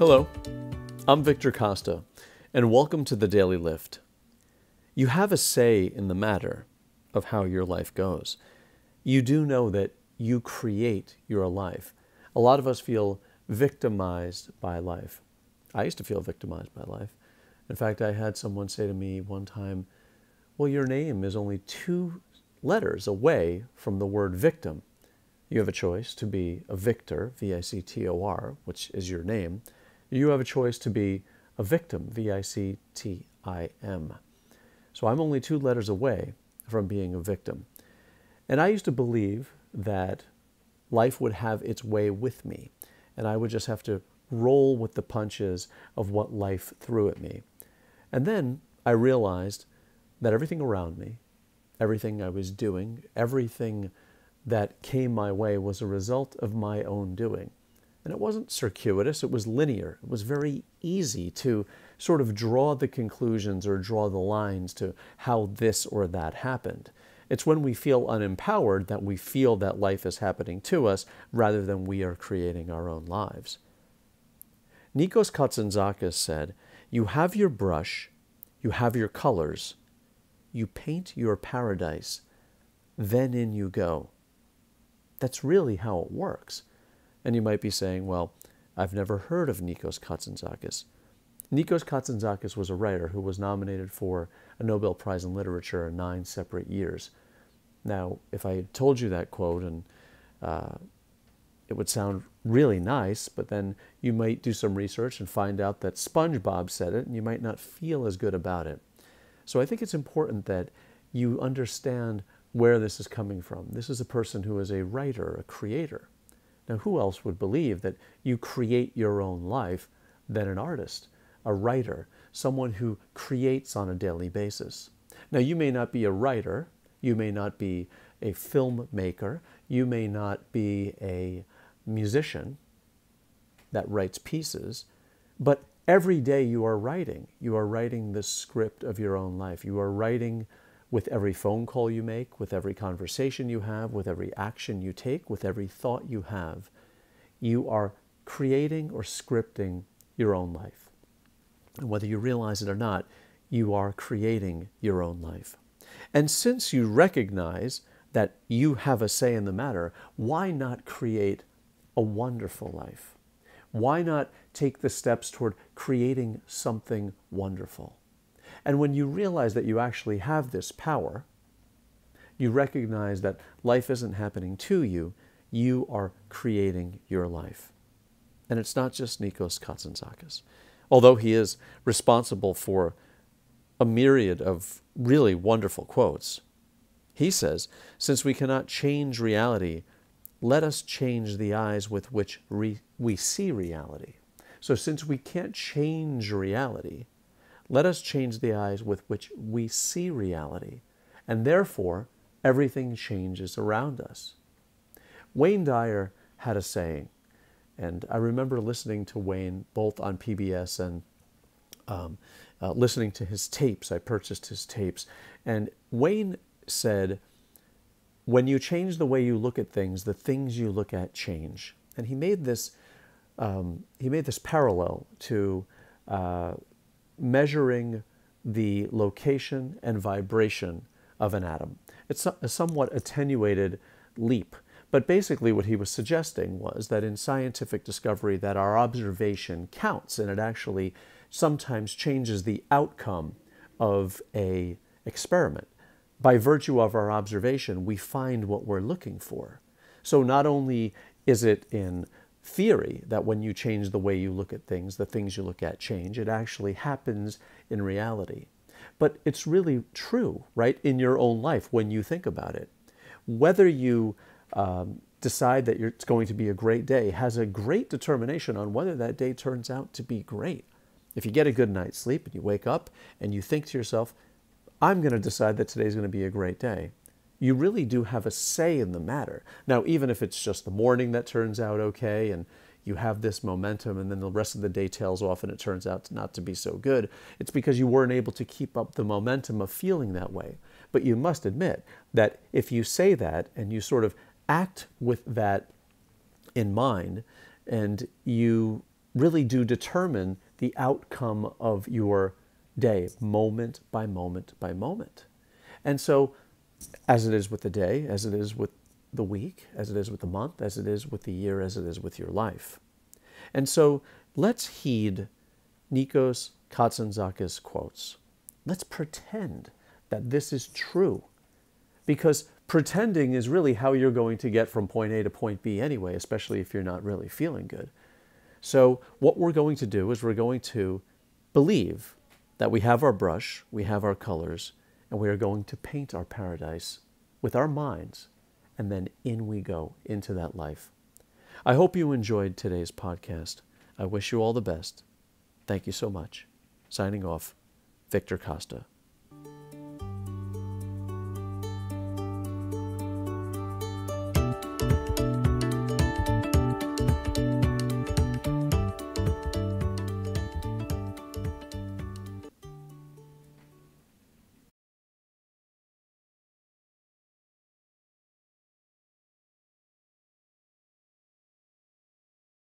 Hello, I'm Victor Costa, and welcome to the Daily Lift. You have a say in the matter of how your life goes. You do know that you create your life. A lot of us feel victimized by life. I used to feel victimized by life. In fact, I had someone say to me one time, well, your name is only 2 letters away from the word victim. You have a choice to be a Victor, V-I-C-T-O-R, which is your name. You have a choice to be a victim, V-I-C-T-I-M. So I'm only 2 letters away from being a victim. And I used to believe that life would have its way with me, and I would just have to roll with the punches of what life threw at me. And then I realized that everything around me, everything I was doing, everything that came my way was a result of my own doing. And it wasn't circuitous, it was linear. It was very easy to sort of draw the conclusions or draw the lines to how this or that happened. It's when we feel unempowered that we feel that life is happening to us rather than we are creating our own lives. Nikos Kazantzakis said, "You have your brush, you have your colors, you paint your paradise, then in you go." That's really how it works. And you might be saying, well, I've never heard of Nikos Kazantzakis. Nikos Kazantzakis was a writer who was nominated for a Nobel Prize in Literature in 9 separate years. Now, if I had told you that quote, and it would sound really nice, but then you might do some research and find out that SpongeBob said it, and you might not feel as good about it. So I think it's important that you understand where this is coming from. This is a person who is a writer, a creator. Now, who else would believe that you create your own life than an artist, a writer, someone who creates on a daily basis? Now, you may not be a writer, you may not be a filmmaker, you may not be a musician that writes pieces, but every day you are writing. You are writing the script of your own life. You are writing with every phone call you make, with every conversation you have, with every action you take, with every thought you have. You are creating or scripting your own life. And whether you realize it or not, you are creating your own life. And since you recognize that you have a say in the matter, why not create a wonderful life? Why not take the steps toward creating something wonderful? And when you realize that you actually have this power, you recognize that life isn't happening to you, you are creating your life. And it's not just Nikos Kazantzakis. Although he is responsible for a myriad of really wonderful quotes, he says, since we cannot change reality, let us change the eyes with which we see reality. So since we can't change reality, let us change the eyes with which we see reality, and therefore everything changes around us. Wayne Dyer had a saying, and I remember listening to Wayne both on PBS and listening to his tapes. I purchased his tapes, and Wayne said, when you change the way you look at things, the things you look at change. And he made this parallel to measuring the location and vibration of an atom. It's a somewhat attenuated leap, but basically what he was suggesting was that in scientific discovery that our observation counts, and it actually sometimes changes the outcome of an experiment. By virtue of our observation, we find what we're looking for. So not only is it in theory that when you change the way you look at things, the things you look at change. It actually happens in reality. But it's really true, right, in your own life when you think about it. Whether you decide that it's going to be a great day has a great determination on whether that day turns out to be great. If you get a good night's sleep and you wake up and you think to yourself, I'm going to decide that today's going to be a great day, you really do have a say in the matter. Now, even if it's just the morning that turns out okay and you have this momentum and then the rest of the day tails off and it turns out not to be so good, it's because you weren't able to keep up the momentum of feeling that way. But you must admit that if you say that and you sort of act with that in mind and you really do determine the outcome of your day, moment by moment by moment. And so, as it is with the day, as it is with the week, as it is with the month, as it is with the year, as it is with your life. And so, let's heed Nikos Kazantzakis quotes. Let's pretend that this is true, because pretending is really how you're going to get from point A to point B anyway, especially if you're not really feeling good. So what we're going to do is we're going to believe that we have our brush, we have our colors, and we are going to paint our paradise with our minds, and then in we go into that life. I hope you enjoyed today's podcast. I wish you all the best. Thank you so much. Signing off, Victor Costa.